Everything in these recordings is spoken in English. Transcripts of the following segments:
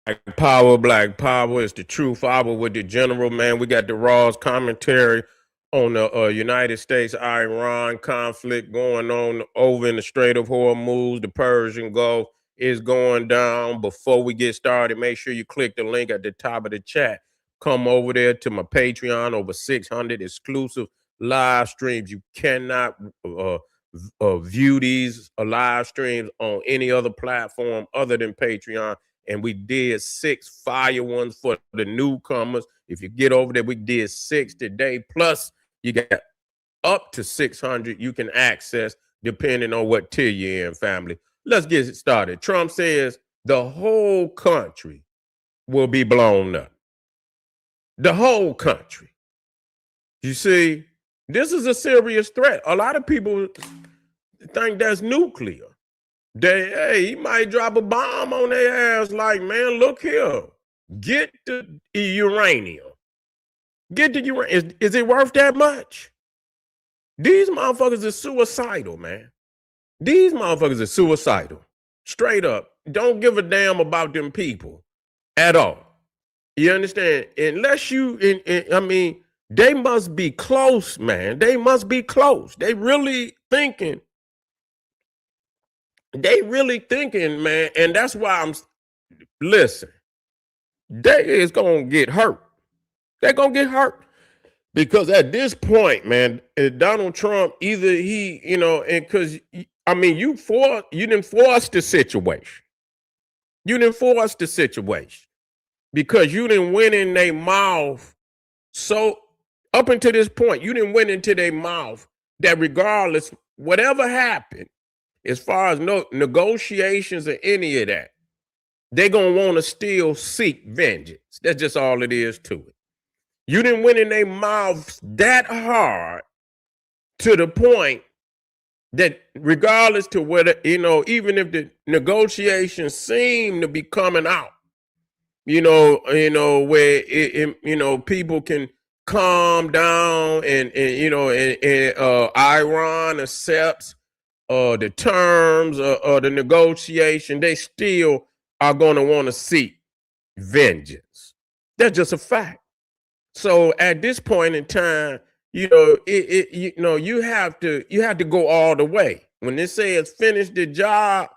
Black power. It's the truth hour with the general, man. We got the Raw's commentary on the United States-Iran conflict going on over in the Strait of Hormuz. The Persian Gulf is going down. Before we get started, make sure you click the link at the top of the chat. Come over there to my Patreon, over 600 exclusive live streams. You cannot view these live streams on any other platform other than Patreon. And we did 6 fire ones for the newcomers. If you get over there, we did 6 today. Plus, you got up to 600 you can access depending on what tier you're in, family. Let's get it started. Trump says the whole country will be blown up. The whole country. You see, this is a serious threat. A lot of people think that's nuclear. Hey, he might drop a bomb on their ass like, man, look here. Get the uranium. Get the uranium. Is it worth that much? These motherfuckers are suicidal, man. These motherfuckers are suicidal. Straight up. Don't give a damn about them people at all. You understand? Unless you, I mean, they must be close, man. They must be close. They really thinking, man. And that's why listen, they is going to get hurt. They're going to get hurt. Because at this point, man, Donald Trump, either he, and because, I mean, you didn't force the situation. You didn't force the situation. Because you didn't win in their mouth. So up until this point, you didn't win into their mouth that regardless, whatever happened, as far as no negotiations or any of that, they're going to want to still seek vengeance. That's just all it is to it. You didn't win in their mouths that hard to the point that regardless to whether, even if the negotiations seem to be coming out, where people can calm down and Iran accepts the terms of the negotiation, they still are going to want to seek vengeance. That's just a fact. So at this point in time, you have to go all the way. When they say it's finished the job,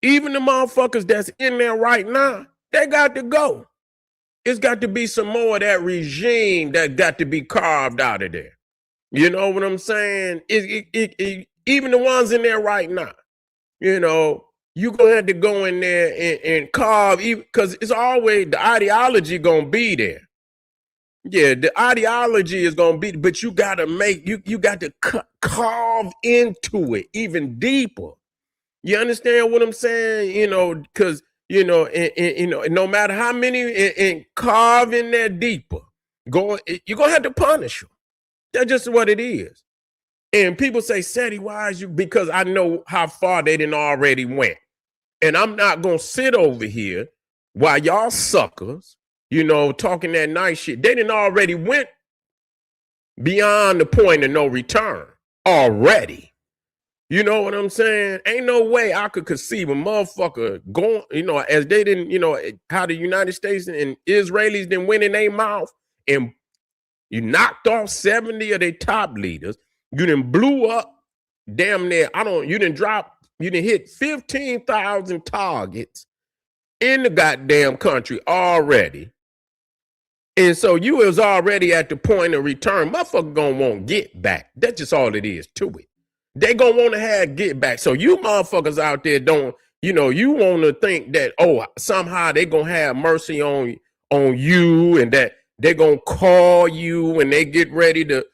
even the motherfuckers that's in there right now, they got to go. It's got to be some more of that regime that got to be carved out of there. You know what I'm saying? Even the ones in there right now, you're going to have to go in there and carve, because it's always the ideology going to be there. Yeah, the ideology is going to be, but you got to you got to carve into it even deeper. You understand what I'm saying? Because, no matter how many and carve in there deeper, you're going to have to punish them. That's just what it is. And people say, Seti, why is you? Because I know how far they didn't already went. And I'm not going to sit over here while y'all suckers, talking that nice shit. They didn't already went beyond the point of no return already. You know what I'm saying? Ain't no way I could conceive a motherfucker going, as they didn't, how the United States and Israelis didn't win in their mouth, and you knocked off 70 of their top leaders. You didn't blew up damn near, you didn't hit 15,000 targets in the goddamn country already. And so you was already at the point of return. Motherfucker gonna want get back. That's just all it is to it. They gonna want to have get back. So you motherfuckers out there don't, you want to think that, somehow they gonna have mercy on you, and that they gonna call you when they get ready to,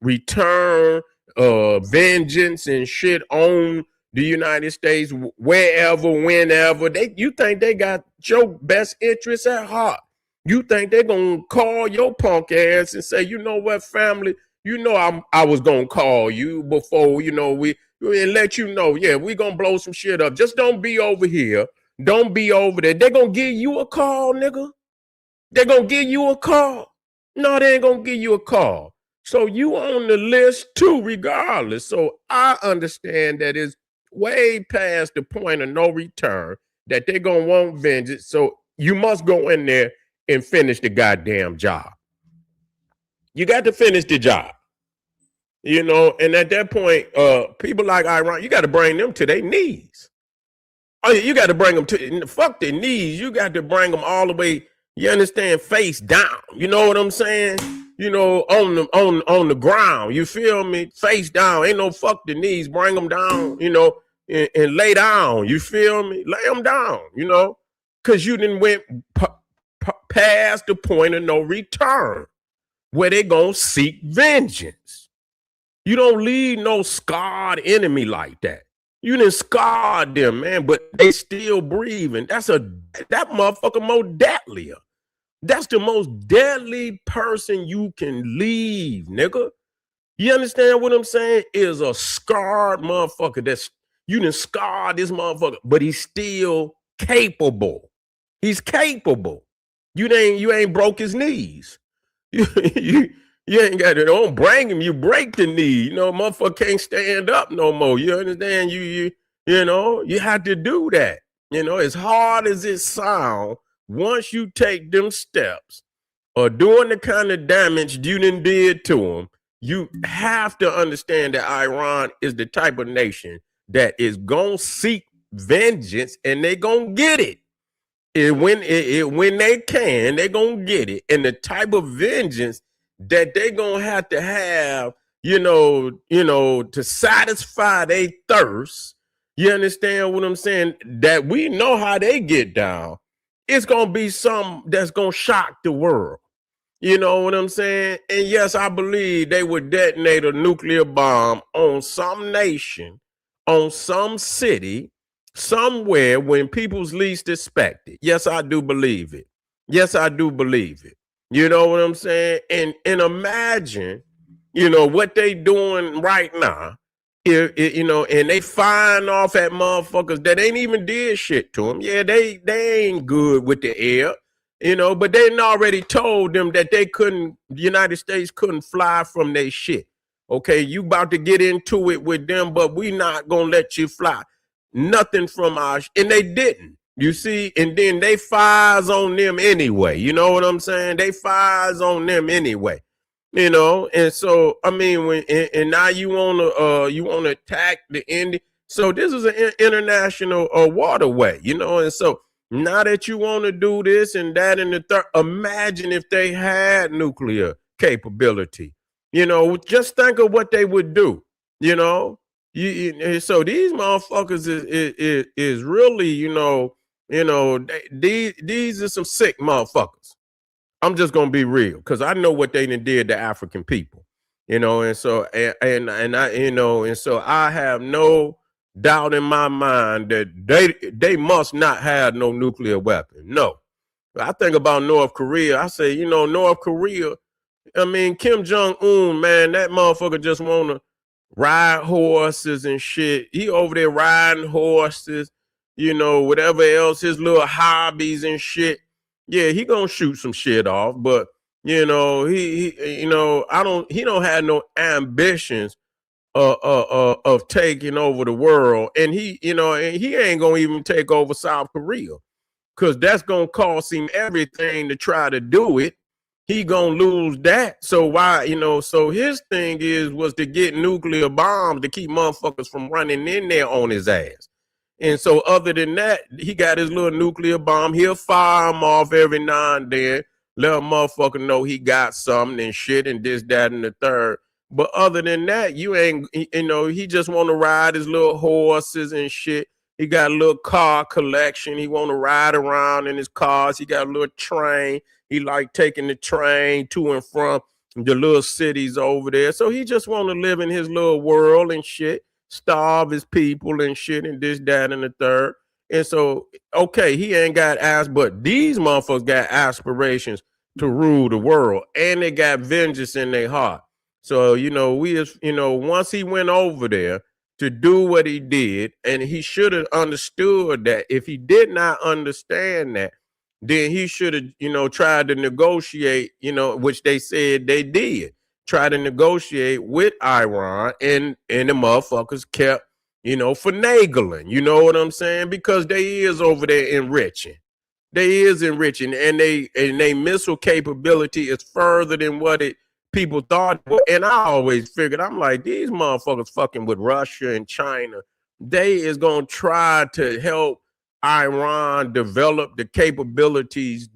return vengeance and shit on the United States, wherever, whenever. You think they got your best interests at heart. You think they're going to call your punk ass and say, you know what, family, I was going to call you before, and let you know, yeah, we going to blow some shit up. Just don't be over here. Don't be over there. They're going to give you a call, nigga. They're going to give you a call. No, they ain't going to give you a call. So you on the list too, regardless. So I understand that it's way past the point of no return. that they're gonna want vengeance. So you must go in there and finish the goddamn job. You got to finish the job. And at that point, people like Iran, you got to bring them to their knees. Oh, you got to bring them to fuck their knees. You got to bring them all the way. You understand? Face down. You know what I'm saying? On the ground. You feel me? Face down. Ain't no fuck the knees. Bring them down. And lay down. You feel me? Lay them down. Because you didn't went past the point of no return, where they gonna seek vengeance. You don't leave no scarred enemy like that. You done scarred them, man, but they still breathing. That motherfucker more deadlier. That's the most deadly person you can leave, nigga. You understand what I'm saying? Is a scarred motherfucker. You done scarred this motherfucker, but he's still capable. He's capable. You ain't broke his knees. You ain't got it. Don't bring him. You break the knee. Motherfucker can't stand up no more. You understand? You have to do that. As hard as it sounds, once you take them steps or doing the kind of damage you done did to them, you have to understand that Iran is the type of nation that is gonna seek vengeance, and they gonna get it. When they can, they gonna get it. And the type of vengeance that they gonna have, to satisfy their thirst. You understand what I'm saying? That we know how they get down. It's gonna be something that's gonna shock the world. You know what I'm saying? And yes, I believe they would detonate a nuclear bomb on some nation, on some city, somewhere when people's least expect it. Yes, I do believe it. Yes, I do believe it. You know what I'm saying? And imagine, what they doing right now. And they firing off at motherfuckers that ain't even did shit to them. Yeah, they ain't good with the air, but they already told them that the United States couldn't fly from their shit. Okay, you about to get into it with them, but we not gonna let you fly. Nothing from and they didn't. You see, and then they fires on them anyway. You know what I'm saying? They fires on them anyway. And so I mean, and now you wanna attack the Indian. So this is an international waterway, and so now that you want to do this and that and the third, imagine if they had nuclear capability. Just think of what they would do. So these motherfuckers is really, these are some sick motherfuckers. I'm just gonna be real, because I know what they did to African people, and so and I, and so I have no doubt in my mind that they must not have no nuclear weapon. No. I think about North Korea. I say, North Korea, I mean, Kim Jong-un, man, that motherfucker just wanna ride horses and shit. He over there riding horses, whatever else, his little hobbies and shit. Yeah, he gonna shoot some shit off, but he don't have no ambitions of taking over the world, and he ain't gonna even take over South Korea, because that's gonna cost him everything to try to do it. He gonna lose that. So why, so his thing was to get nuclear bombs to keep motherfuckers from running in there on his ass. And so other than that, he got his little nuclear bomb. He'll fire them off every now and then, let a motherfucker know he got something and shit and this, that, and the third. But other than that, you ain't, he just want to ride his little horses and shit. He got a little car collection. He want to ride around in his cars. He got a little train. He like taking the train to and from the little cities over there. So he just want to live in his little world and shit, starve his people and shit and this, that, and the third. And so, okay, he ain't got but these motherfuckers got aspirations to rule the world, and they got vengeance in their heart. So, once he went over there to do what he did, and he should have understood that. If he did not understand that, then he should have, tried to negotiate, which they said they did, try to negotiate with Iran, and the motherfuckers kept, finagling. You know what I'm saying? Because they is over there enriching. They is enriching, and they missile capability is further than what people thought. And I always figured, I'm like, these motherfuckers fucking with Russia and China. They is gonna try to help Iran develop the capabilities,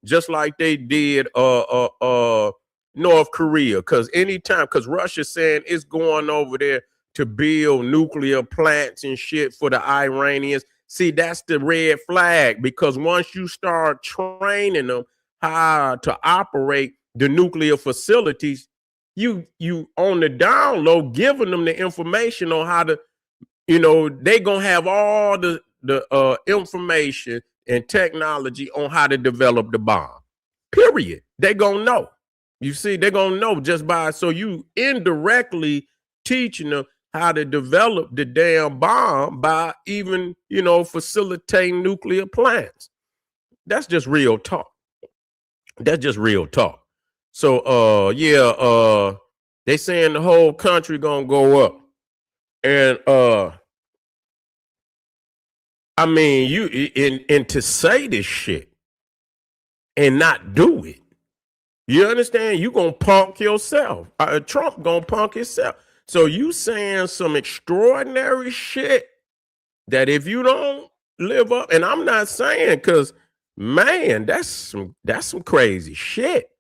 just like they did North Korea. Because Russia's saying it's going over there to build nuclear plants and shit for the Iranians. See, that's the red flag, because once you start training them how to operate the nuclear facilities, you on the down low giving them the information on how to, they gonna have all the information and technology on how to develop the bomb. Period. They gonna know. You see, they're gonna know just by, so you indirectly teaching them how to develop the damn bomb by even, facilitating nuclear plants. That's just real talk. That's just real talk. So they saying the whole country gonna go up. And I mean, and to say this shit and not do it, you understand? You gonna punk yourself. Trump gonna punk himself. So you saying some extraordinary shit that if you don't live up, and I'm not saying, because man, that's some crazy shit.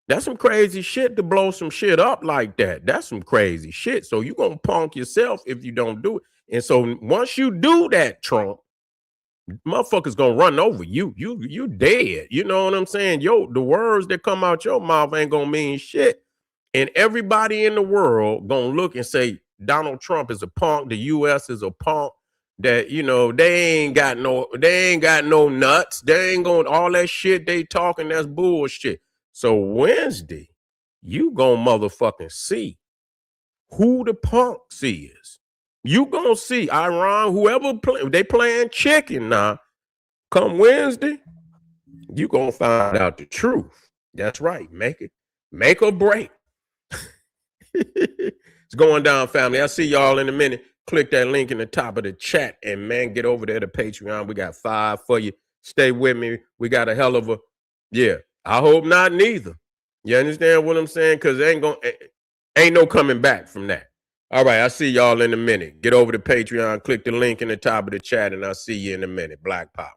That's some crazy shit to blow some shit up like that. That's some crazy shit. So you gonna punk yourself if you don't do it. And so once you do that, Trump, motherfuckers gonna run over you. You dead. You know what I'm saying? The words that come out your mouth ain't gonna mean shit. And everybody in the world gonna look and say Donald Trump is a punk, the US is a punk, that they ain't got no nuts. They ain't going, all that shit they talking, that's bullshit. So Wednesday, you gonna motherfucking see who the punks is. You gonna see Iran, whoever they playing chicken now. Come Wednesday, you gonna find out the truth. That's right. Make or break. It's going down, family. I'll see y'all in a minute. Click that link in the top of the chat, and man, get over there to Patreon. We got 5 for you. Stay with me. We got a hell of a, I hope not neither. You understand what I'm saying? Because ain't no coming back from that. All right, I'll see y'all in a minute. Get over to Patreon, click the link in the top of the chat, and I'll see you in a minute. Black Pop.